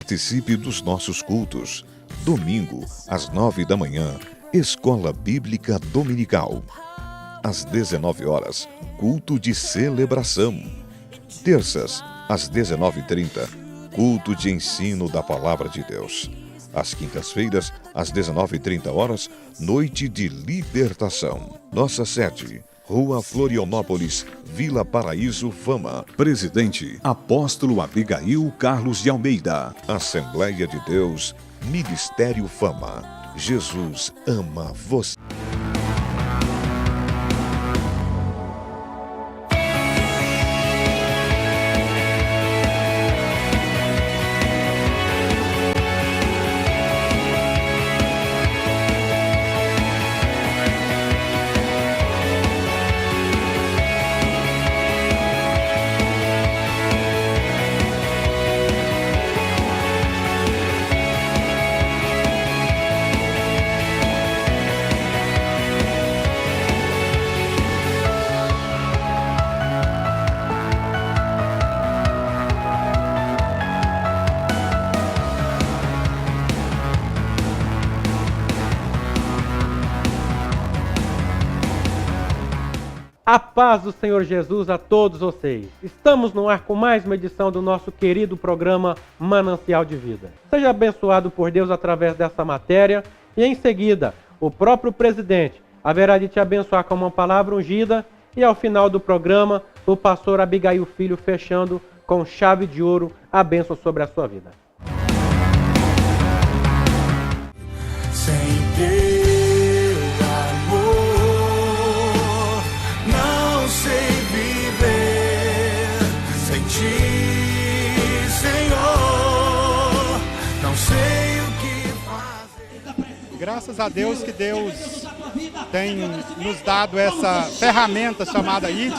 Participe dos nossos cultos. Domingo, às 9 da manhã, Escola Bíblica Dominical. Às 19 horas, culto de celebração. Terças, às 19h30, culto de ensino da Palavra de Deus. Às quintas-feiras, às 19h30, noite de libertação. Nossa sede, Rua Florianópolis, Vila Paraíso, Fama. Presidente, Apóstolo Abigail Carlos de Almeida. Assembleia de Deus, Ministério Fama. Jesus ama você. A paz do Senhor Jesus a todos vocês. Estamos no ar com mais uma edição do nosso querido programa Manancial de Vida. Seja abençoado por Deus através dessa matéria e em seguida o próprio presidente haverá de te abençoar com uma palavra ungida e ao final do programa o pastor Abigail Filho fechando com chave de ouro a bênção sobre a sua vida. Sem teu amor, não sei viver. Sem ti, Senhor, não sei o que fazer. Graças a Deus que Deus tem nos dado essa ferramenta chamada ID,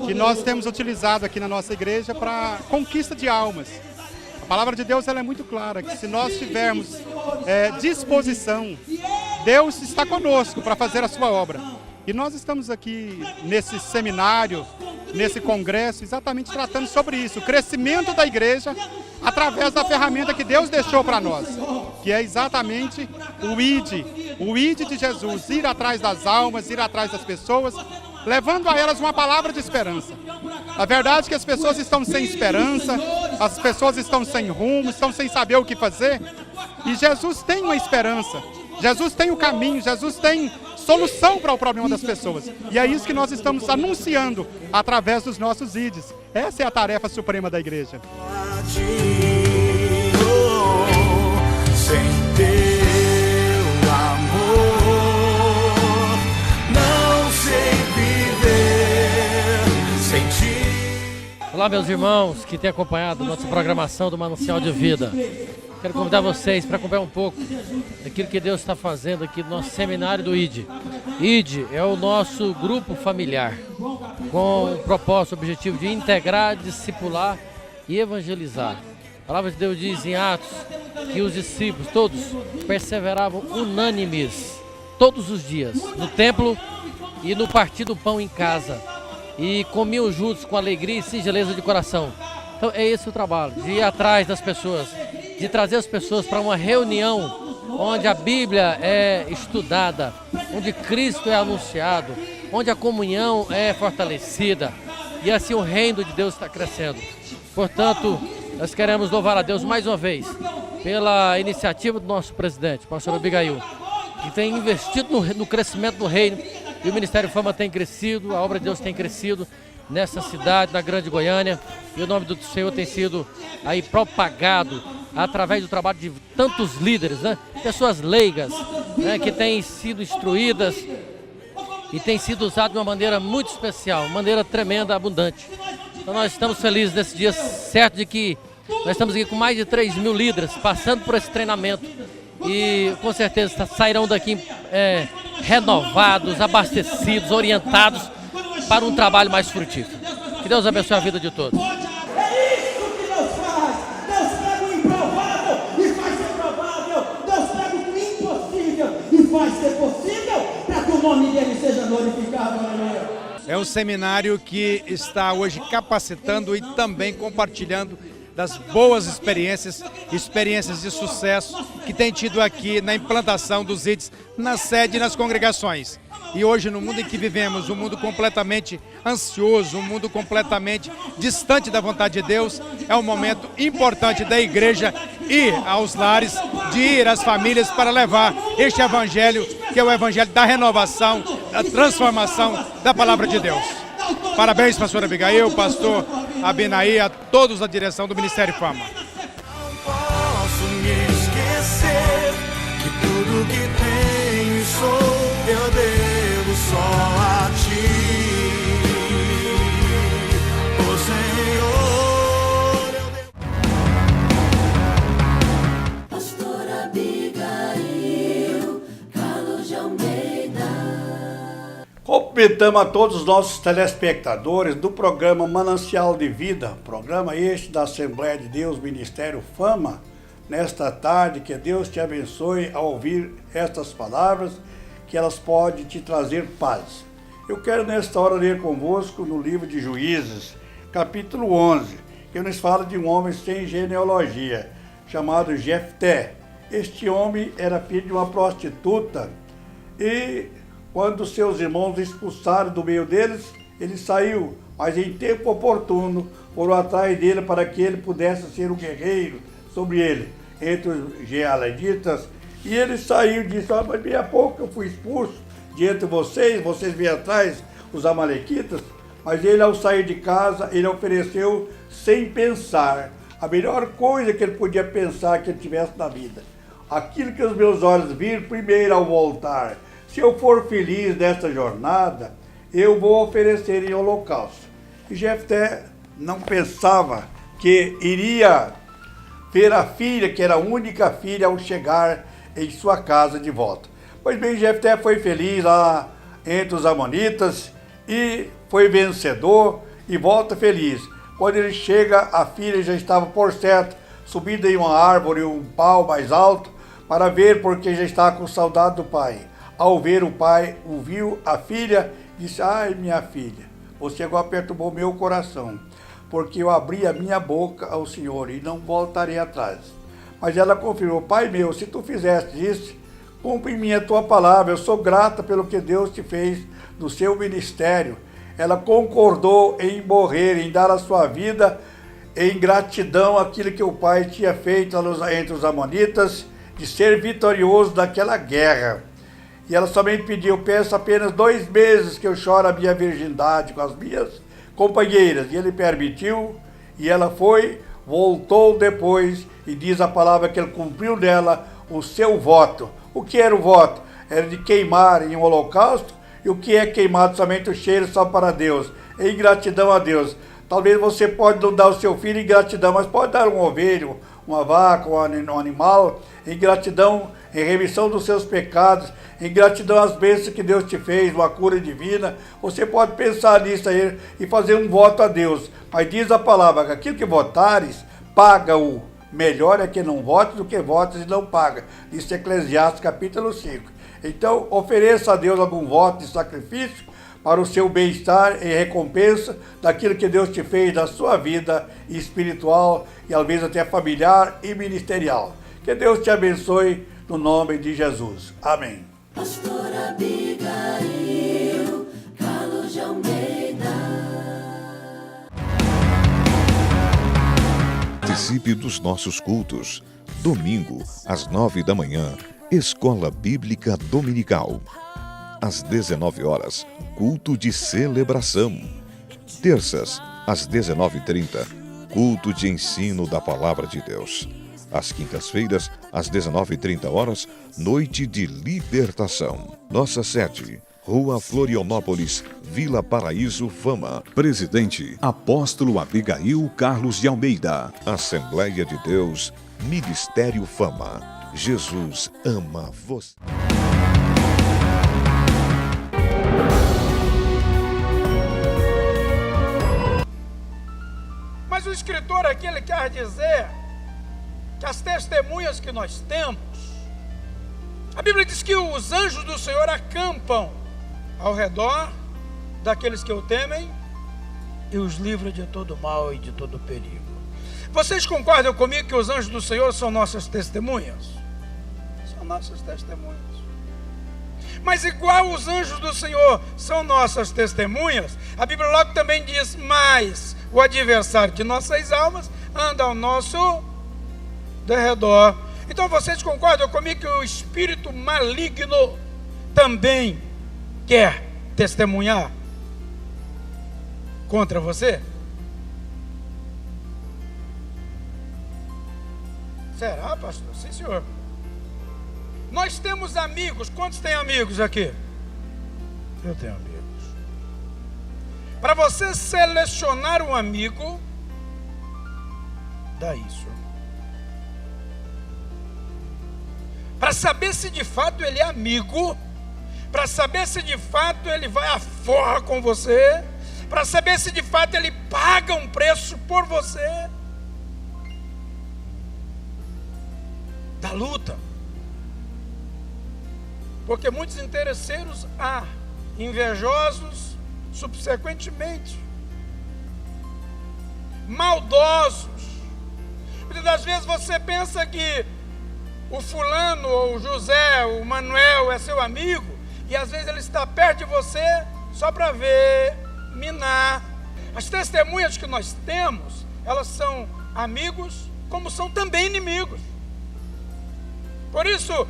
que nós temos utilizado aqui na nossa igreja para conquista de almas. A palavra de Deus ela é muito clara, que se nós tivermos disposição, Deus está conosco para fazer a sua obra. E nós estamos aqui nesse seminário, nesse congresso, exatamente tratando sobre isso, o crescimento da igreja através da ferramenta que Deus deixou para nós, que é exatamente o ID de Jesus, ir atrás das almas, ir atrás das pessoas, levando a elas uma palavra de esperança. A verdade é que as pessoas estão sem esperança, as pessoas estão sem rumo, estão sem saber o que fazer, e Jesus tem uma esperança, Jesus tem o caminho, Jesus tem solução para o problema das pessoas. E é isso que nós estamos anunciando através dos nossos IDs. Essa é a tarefa suprema da igreja. Sem teu amor, não sei viver. Sem ti. Olá, meus irmãos que têm acompanhado nossa programação do Manancial de Vida. Quero convidar vocês para acompanhar um pouco daquilo que Deus está fazendo aqui no nosso seminário do ID. ID é o nosso grupo familiar, com o propósito, o objetivo de integrar, discipular e evangelizar. A palavra de Deus diz em Atos que os discípulos todos perseveravam unânimes, todos os dias, no templo e no partir do pão em casa. E comiam juntos com alegria e singeleza de coração. Então é esse o trabalho, de ir atrás das pessoas, de trazer as pessoas para uma reunião onde a Bíblia é estudada, onde Cristo é anunciado, onde a comunhão é fortalecida e assim o reino de Deus está crescendo. Portanto, nós queremos louvar a Deus mais uma vez pela iniciativa do nosso presidente, pastor Abigail, que tem investido no crescimento do reino e o Ministério Fama tem crescido, a obra de Deus tem crescido nessa cidade, na Grande Goiânia, e o nome do Senhor tem sido aí propagado através do trabalho de tantos líderes, né? Pessoas leigas, né? Que têm sido instruídas e têm sido usadas de uma maneira muito especial, maneira tremenda, abundante. Então nós estamos felizes nesse dia, certo de que nós estamos aqui com mais de 3.000 líderes passando por esse treinamento e com certeza sairão daqui renovados, abastecidos, orientados para um trabalho mais frutífero. Que Deus abençoe a vida de todos. É isso que Deus faz. Deus pega o improvável e faz ser provável. Deus pega o impossível e faz ser possível para que o nome dele seja glorificado. É um seminário que está hoje capacitando e também compartilhando das boas experiências de sucesso que tem tido aqui na implantação dos IDs na sede e nas congregações. E hoje, no mundo em que vivemos, um mundo completamente ansioso, um mundo completamente distante da vontade de Deus, é um momento importante da igreja ir aos lares, de ir às famílias para levar este evangelho, que é o evangelho da renovação, da transformação da palavra de Deus. Parabéns, pastor Abigail, pastor Abinaí, a todos da direção do Ministério Fama. Não posso me esquecer que tudo que tenho e sou eu devo só a ti, oh Senhor. Pastor Abigail, Carlos de Almeida. Cumprimentamos a todos os nossos telespectadores do programa Manancial de Vida, programa este da Assembleia de Deus, Ministério Fama. Nesta tarde, que Deus te abençoe ao ouvir estas palavras, que elas podem te trazer paz. Eu quero nesta hora ler convosco no livro de Juízes, capítulo 11, que nos fala de um homem sem genealogia, chamado Jefté. Este homem era filho de uma prostituta e quando seus irmãos expulsaram do meio deles, ele saiu, mas em tempo oportuno foram atrás dele para que ele pudesse ser um guerreiro sobre ele, entre os Gealeditas. E ele saiu e disse: mas bem a pouco eu fui expulso de entre vocês vieram atrás, os amalequitas. Mas ele, ao sair de casa, ele ofereceu sem pensar a melhor coisa que ele podia pensar que ele tivesse na vida. Aquilo que os meus olhos viram primeiro ao voltar. Se eu for feliz nesta jornada, eu vou oferecer em holocausto. E Jefté não pensava que iria ver a filha, que era a única filha, ao chegar em sua casa de volta. Pois bem, Jefté foi feliz lá entre os amonitas e foi vencedor e volta feliz. Quando ele chega, a filha já estava, por certo, subida em uma árvore, um pau mais alto, para ver, porque já estava com saudade do pai. Ao ver o pai, ouviu a filha, disse: ai, minha filha, você agora perturbou meu coração, porque eu abri a minha boca ao Senhor e não voltarei atrás. Mas ela confirmou: pai meu, se tu fizeste isso, cumpre em mim a tua palavra, eu sou grata pelo que Deus te fez no seu ministério. Ela concordou em morrer, em dar a sua vida em gratidão àquilo que o pai tinha feito entre os amonitas, de ser vitorioso naquela guerra. E ela somente pediu: peço apenas 2 meses que eu choro a minha virgindade com as minhas companheiras. E ele permitiu, e ela foi, voltou depois, e diz a palavra que ele cumpriu nela o seu voto. O que era o voto? Era de queimar em um holocausto. E o que é queimado? Somente o cheiro só para Deus, em gratidão a Deus. Talvez você pode não dar o seu filho em gratidão, mas pode dar um ovelho, uma vaca, um animal, em gratidão, em remissão dos seus pecados, em gratidão às bênçãos que Deus te fez, uma cura divina. Você pode pensar nisso aí e fazer um voto a Deus. Mas diz a palavra que aquilo que votares, paga-o. Melhor é que não vote do que votes e não paga. Diz Eclesiastes capítulo 5. Então, ofereça a Deus algum voto de sacrifício para o seu bem-estar em recompensa daquilo que Deus te fez na sua vida espiritual e às vezes até familiar e ministerial. Que Deus te abençoe no nome de Jesus. Amém. Pastor Abigail, Carlos de Almeida. Participe dos nossos cultos. Domingo, às 9 da manhã, Escola Bíblica Dominical. Às 19 horas, culto de celebração. Terças, às 19h30, culto de ensino da Palavra de Deus. Às quintas-feiras, às 19h30, noite de libertação. Nossa sede, Rua Florianópolis, Vila Paraíso, Fama. Presidente, Apóstolo Abigail Carlos de Almeida. Assembleia de Deus, Ministério Fama. Jesus ama você. Mas o escritor aqui, ele quer dizer que as testemunhas que nós temos, a Bíblia diz que os anjos do Senhor acampam ao redor daqueles que o temem e os livra de todo mal e de todo perigo. Vocês concordam comigo que os anjos do Senhor são nossas testemunhas? São nossas testemunhas. Mas igual os anjos do Senhor são nossas testemunhas, a Bíblia logo também diz, mas o adversário de nossas almas anda ao nosso derredor. Então vocês concordam comigo que o espírito maligno também quer testemunhar contra você? Será, pastor? Sim, senhor. Nós temos amigos. Quantos têm amigos aqui? Eu tenho amigos. Para você selecionar um amigo, dá isso. Para saber se de fato ele é amigo, para saber se de fato ele vai à forra com você, para saber se de fato ele paga um preço por você, da luta. Porque muitos interesseiros há, invejosos, subsequentemente, maldosos. Muitas das vezes você pensa que o fulano, ou o José, o Manuel é seu amigo, e às vezes ele está perto de você só para ver, minar. As testemunhas que nós temos, elas são amigos, como são também inimigos. Por isso,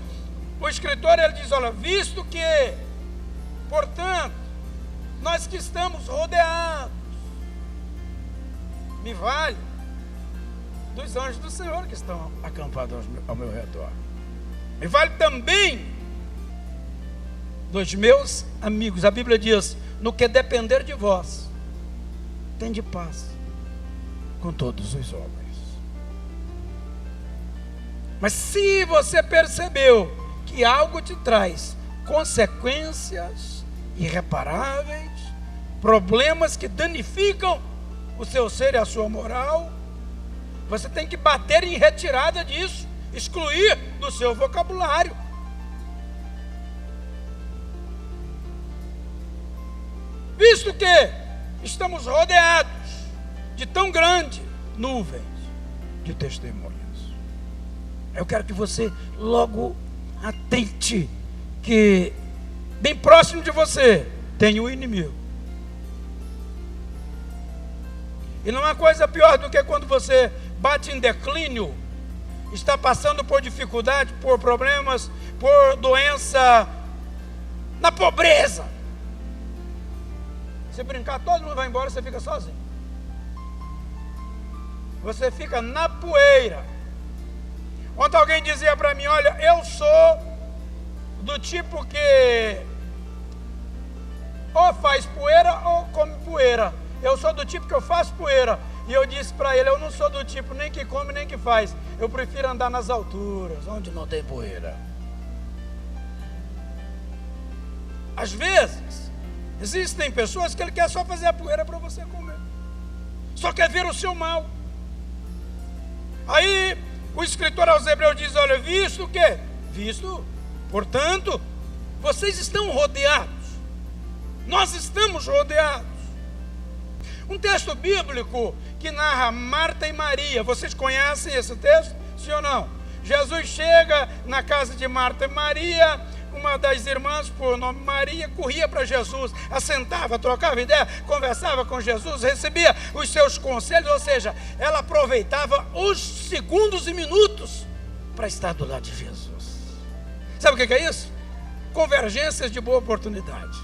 o escritor ele diz, olha, visto que, portanto, nós que estamos rodeados, me vale dos anjos do Senhor que estão acampados ao meu redor. Me vale também dos meus amigos. A Bíblia diz, no que depender de vós, tende paz com todos os homens. Mas se você percebeu que algo te traz consequências irreparáveis, problemas que danificam o seu ser e a sua moral, você tem que bater em retirada disso, excluir do seu vocabulário. Visto que estamos rodeados de tão grande nuvens de testemunhas, eu quero que você logo atente que bem próximo de você tem o inimigo. E não há coisa pior do que quando você bate em declínio, está passando por dificuldade, por problemas, por doença, na pobreza. Se brincar, todo mundo vai embora, você fica sozinho. Você fica na poeira. Ontem alguém dizia para mim, olha, eu sou do tipo que ou faz poeira ou come poeira. Eu sou do tipo que eu faço poeira. E eu disse para ele, eu não sou do tipo nem que come nem que faz. Eu prefiro andar nas alturas, onde não tem poeira. Às vezes, existem pessoas que ele quer só fazer a poeira para você comer. Só quer ver o seu mal. Aí, o escritor aos Hebreus diz, olha, visto o quê? Visto, portanto, vocês estão rodeados. Nós estamos rodeados. Um texto bíblico que narra Marta e Maria. Vocês conhecem esse texto? Sim ou não? Jesus chega na casa de Marta e Maria. Uma das irmãs, por nome Maria, corria para Jesus, assentava, trocava ideia, conversava com Jesus, recebia os seus conselhos, ou seja, ela aproveitava os segundos e minutos para estar do lado de Jesus. Sabe o que é isso? Convergências de boa oportunidade.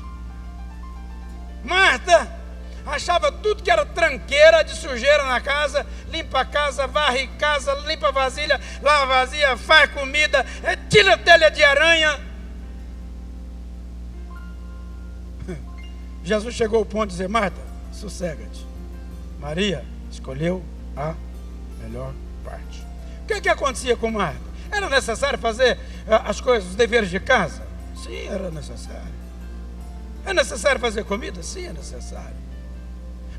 Marta achava tudo que era tranqueira de sujeira na casa, limpa a casa, varre casa, limpa a vasilha, lava a vasilha, faz comida, tira a telha de aranha. Jesus chegou ao ponto de dizer, Marta, sossega-te. Maria escolheu a melhor parte. O que acontecia com Marta? Era necessário fazer as coisas, os deveres de casa? Sim, era necessário. É necessário fazer comida? Sim, é necessário.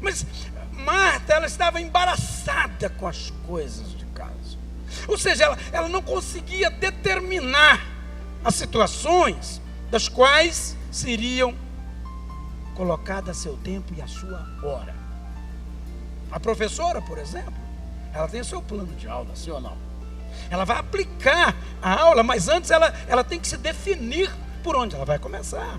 Mas Marta, ela estava embaraçada com as coisas de casa. Ou seja, ela não conseguia determinar as situações das quais seriam colocada a seu tempo e a sua hora. A professora, por exemplo, ela tem o seu plano de aula, sim ou não? Ela vai aplicar a aula, mas antes ela tem que se definir por onde ela vai começar.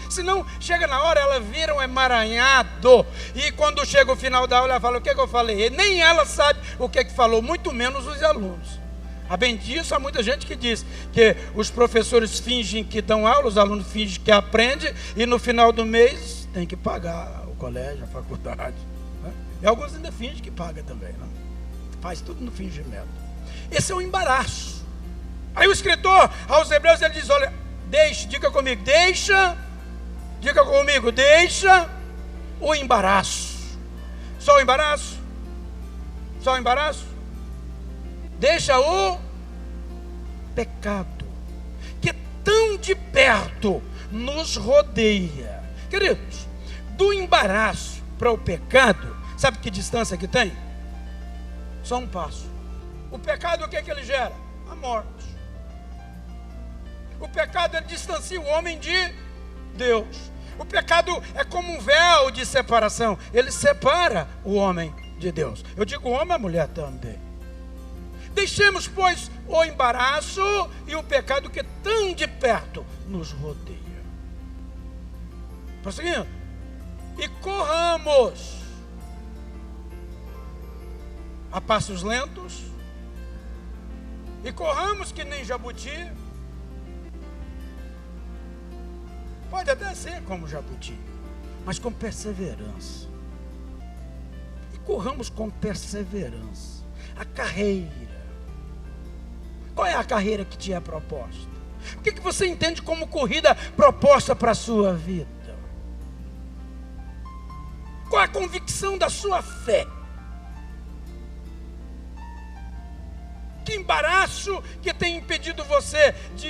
Senão, chega na hora, ela vira um emaranhado. E quando chega o final da aula, ela fala, o que eu falei? E nem ela sabe o que falou, muito menos os alunos. A bem disso, há muita gente que diz que os professores fingem que dão aula, os alunos fingem que aprendem, e no final do mês tem que pagar o colégio, a faculdade. Né? E alguns ainda fingem que pagam também. Né? Faz tudo no fingimento. Esse é um embaraço. Aí o escritor aos Hebreus, ele diz, olha, diga comigo, deixa o embaraço. Só o embaraço? Só o embaraço? Deixa o pecado, que tão de perto nos rodeia. Queridos, do embaraço para o pecado, sabe que distância que tem? Só um passo. O pecado, o que é que ele gera? A morte. O pecado, ele distancia o homem de Deus. O pecado é como um véu de separação. Ele separa o homem de Deus. Eu digo o homem e a mulher também. Deixemos, pois, o embaraço e o pecado que tão de perto nos rodeia. Prosseguindo. E corramos a passos lentos. E corramos que nem jabuti. Pode até ser como jabuti, mas com perseverança. E corramos com perseverança a carreira. Qual é a carreira que te é proposta? O que você entende como corrida proposta para a sua vida? Qual é a convicção da sua fé? Que embaraço que tem impedido você de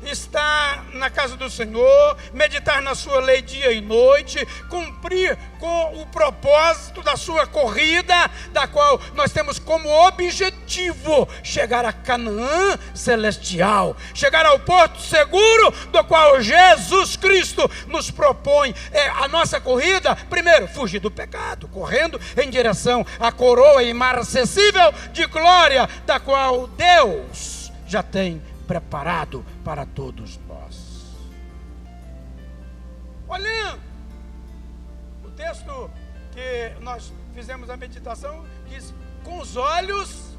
estar na casa do Senhor, meditar na sua lei dia e noite, cumprir com o propósito da sua corrida, da qual nós temos como objetivo chegar a Canaã celestial, chegar ao porto seguro do qual Jesus Cristo nos propõe. A nossa corrida, primeiro, fugir do pecado, correndo em direção à coroa imarcessível de glória, da qual Deus já tem preparado para todos nós. Olhando o texto que nós fizemos a meditação, diz, com os olhos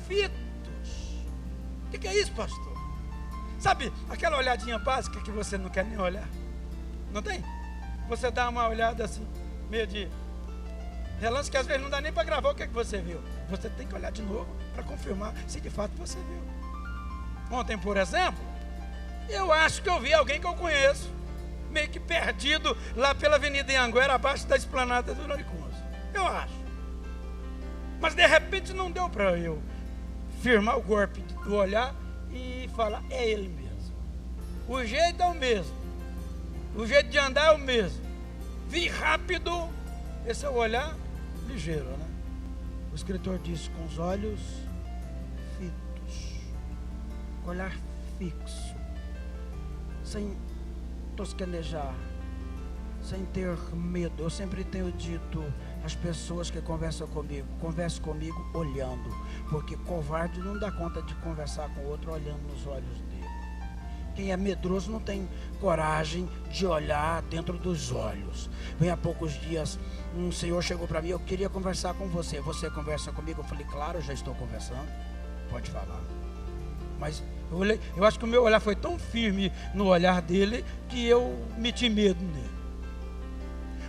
fitos. O que é isso, pastor? Sabe, aquela olhadinha básica que você não quer nem olhar? Não tem? Você dá uma olhada assim, meio de relance, que às vezes não dá nem para gravar o que você viu. Você tem que olhar de novo para confirmar se de fato você viu. Ontem, por exemplo, eu acho que eu vi alguém que eu conheço, meio que perdido lá pela Avenida Anhanguera, abaixo da esplanada do Noriconso. Eu acho. Mas de repente não deu para eu firmar o golpe do olhar e falar, é ele mesmo. O jeito é o mesmo. O jeito de andar é o mesmo. Vi rápido. Esse é o olhar ligeiro, né? O escritor diz, com os olhos fitos, olhar fixo, sem tosquenejar, sem ter medo. Eu sempre tenho dito às pessoas que conversam comigo, converse comigo olhando, porque covarde não dá conta de conversar com o outro olhando nos olhos dele. Quem é medroso não tem coragem de olhar dentro dos olhos. Vem há poucos dias, um senhor chegou para mim, eu queria conversar com você. Você conversa comigo? Eu falei, claro, eu já estou conversando. Pode falar. Mas eu acho que o meu olhar foi tão firme no olhar dele que eu meti medo nele.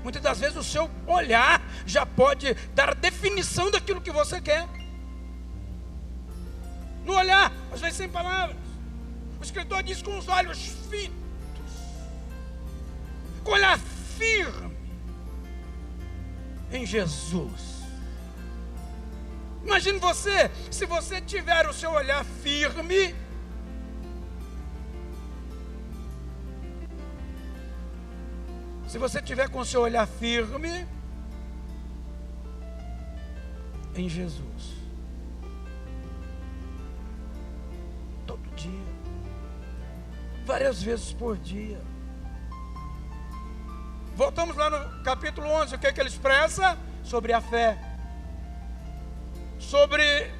Muitas das vezes o seu olhar já pode dar a definição daquilo que você quer. No olhar, às vezes sem palavras. O escritor diz, com os olhos fitos, com o olhar firme em Jesus. Imagine você, se você tiver o seu olhar firme, se você tiver com o seu olhar firme em Jesus, todo dia, várias vezes por dia. Voltamos lá no capítulo 11, o que é que ele expressa? Sobre a fé. sobre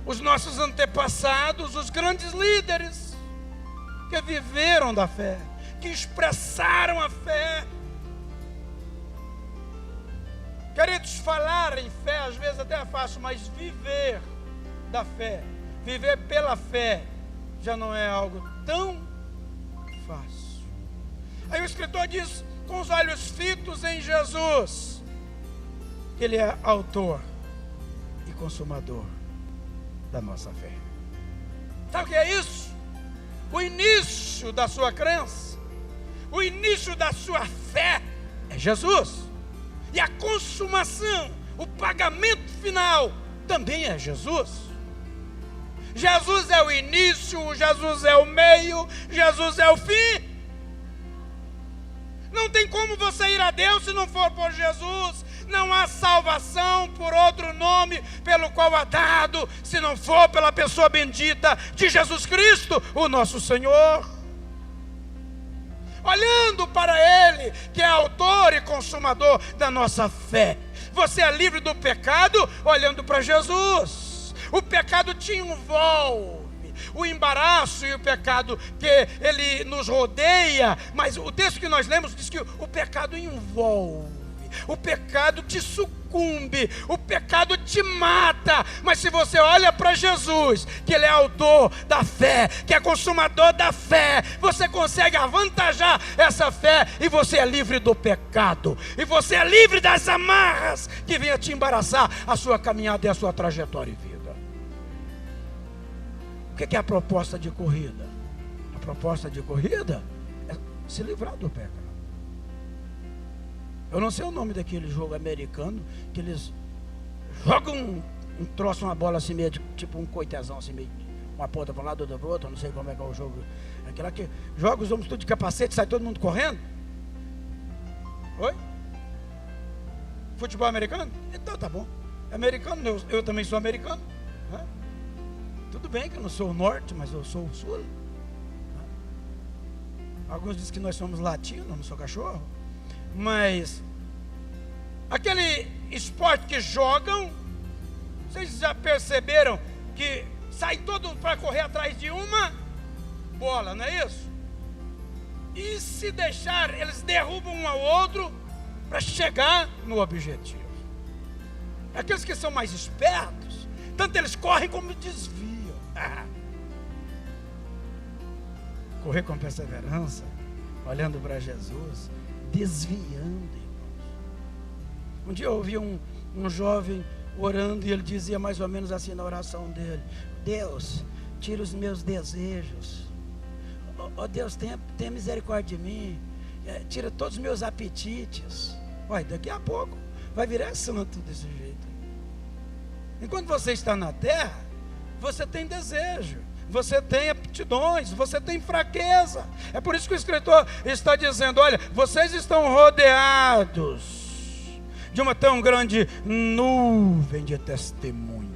os nossos antepassados, os grandes líderes que viveram da fé, que expressaram a fé. Queridos, falar em fé às vezes até é fácil, mas viver da fé, viver pela fé, já não é algo tão fácil. Aí o escritor diz, com os olhos fitos em Jesus, que Ele é autor e consumador da nossa fé. Sabe o que é isso? O início da sua crença, o início da sua fé é Jesus. E a consumação, o pagamento final, também é Jesus. Jesus é o início, Jesus é o meio, Jesus é o fim. Não tem como você ir a Deus se não for por Jesus. Não há salvação por outro nome pelo qual é dado, se não for pela pessoa bendita de Jesus Cristo, o nosso Senhor. Olhando para Ele, que é autor e consumador da nossa fé. Você é livre do pecado olhando para Jesus. O pecado te envolve, o embaraço e o pecado que ele nos rodeia. Mas o texto que nós lemos diz que o pecado envolve. O pecado te sucumbe, o pecado te mata. Mas se você olha para Jesus, que Ele é autor da fé, que é consumador da fé, você consegue avantajar essa fé e você é livre do pecado. E você é livre das amarras que venham te embaraçar a sua caminhada e a sua trajetória e vida. O que é a proposta de corrida? A proposta de corrida é se livrar do pecado. Eu não sei o nome daquele jogo americano que eles jogam um troço, uma bola assim meio, tipo um coitezão assim meio, uma ponta para um lado, outra para o outro, não sei como é que é o jogo. Aquela que joga os homens tudo de capacete, sai todo mundo correndo. Oi? Futebol americano? Então tá bom. Americano, eu também sou americano. Né? Tudo bem que eu não sou o norte, mas eu sou o sul. Né? Alguns dizem que nós somos latinos, eu não sou cachorro. Mas aquele esporte que jogam, vocês já perceberam que sai todo para correr atrás de uma bola, não é isso? E se deixar, eles derrubam um ao outro para chegar no objetivo. Aqueles que são mais espertos, tanto eles correm como desviam. Correr com perseverança, olhando para Jesus, desviando, irmãos. Um dia eu ouvi um jovem orando e ele dizia mais ou menos assim na oração dele: Deus, tira os meus desejos. Ó Deus, tenha misericórdia de mim. Tira todos os meus apetites. Olha, daqui a pouco vai virar santo desse jeito. Enquanto você está na terra, você tem desejo, você tem aptidões, você tem fraqueza. É por isso que o escritor está dizendo: olha, vocês estão rodeados de uma tão grande nuvem de testemunhas.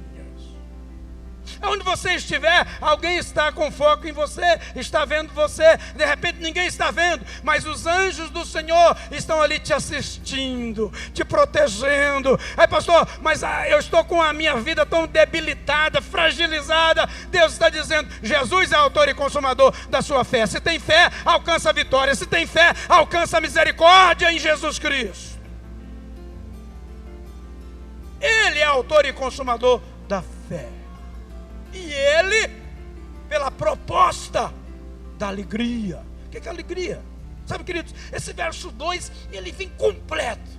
Onde você estiver, alguém está com foco em você, está vendo você. De repente ninguém está vendo, mas os anjos do Senhor estão ali te assistindo, te protegendo. Aí, pastor, mas eu estou com a minha vida tão debilitada, fragilizada. Deus está dizendo: Jesus é autor e consumador da sua fé. Se tem fé, alcança a vitória. Se tem fé, alcança a misericórdia em Jesus Cristo. Ele é autor e consumador da fé. E Ele, pela proposta da alegria. O que é alegria? Sabe, queridos, esse verso 2, ele vem completo.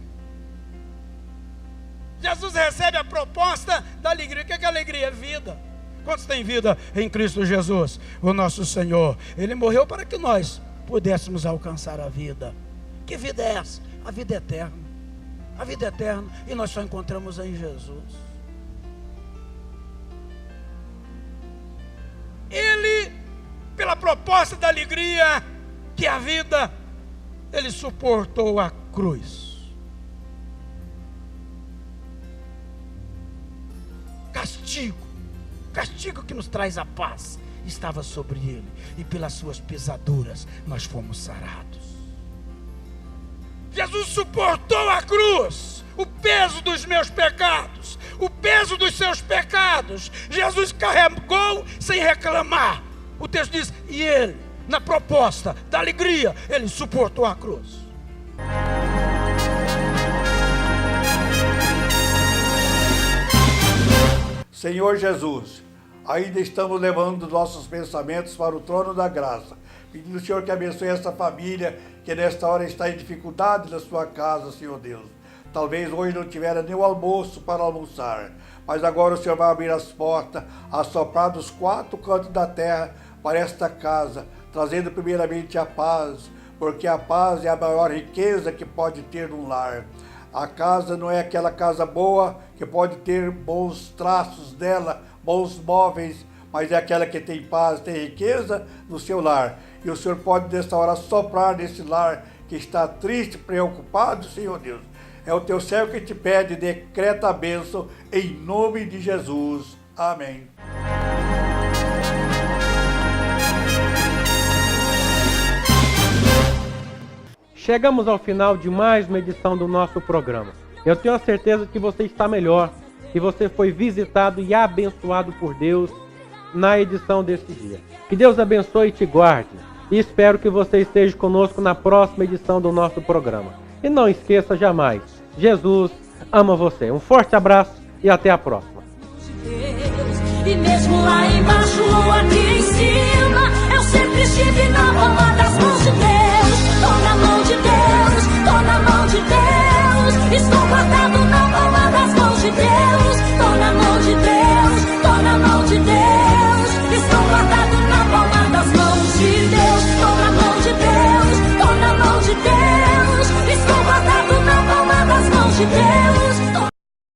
Jesus recebe a proposta da alegria. O que é alegria? Vida. Quantos têm vida em Cristo Jesus, o nosso Senhor? Ele morreu para que nós pudéssemos alcançar a vida. Que vida é essa? A vida eterna. A vida eterna. E nós só encontramos em Jesus. Ele, pela proposta da alegria que é a vida, Ele suportou a cruz. Castigo que nos traz a paz, estava sobre Ele, e pelas suas pisaduras nós fomos sarados. Jesus suportou a cruz. o peso dos meus pecados, o peso dos seus pecados. Jesus carregou sem reclamar. O texto diz, e ele, na proposta da alegria, ele suportou a cruz. Senhor Jesus, ainda estamos levando nossos pensamentos para o trono da graça, pedindo ao Senhor que abençoe essa família que nesta hora está em dificuldade na sua casa, Senhor Deus. Talvez hoje não tiver nem o almoço para almoçar, mas agora o Senhor vai abrir as portas, assoprar dos 4 cantos da terra para esta casa, trazendo primeiramente a paz, porque a paz é a maior riqueza que pode ter num lar. A casa não é aquela casa boa que pode ter bons traços dela, bons móveis, mas é aquela que tem paz, tem riqueza no seu lar. E o Senhor pode nesta hora soprar nesse lar que está triste, preocupado, Senhor Deus. É o teu servo que te pede, decreta a bênção em nome de Jesus. Amém. Chegamos ao final de mais uma edição do nosso programa. Eu tenho a certeza que você está melhor, que você foi visitado e abençoado por Deus na edição desse dia. Que Deus abençoe e te guarde. E espero que você esteja conosco na próxima edição do nosso programa. E não esqueça jamais, Jesus ama você. Um forte abraço e até a próxima. E mesmo lá embaixo ou aqui em cima, eu sempre estive na palma das mãos de Deus. Tô na mão de Deus, tô na mão de Deus. Estou guardado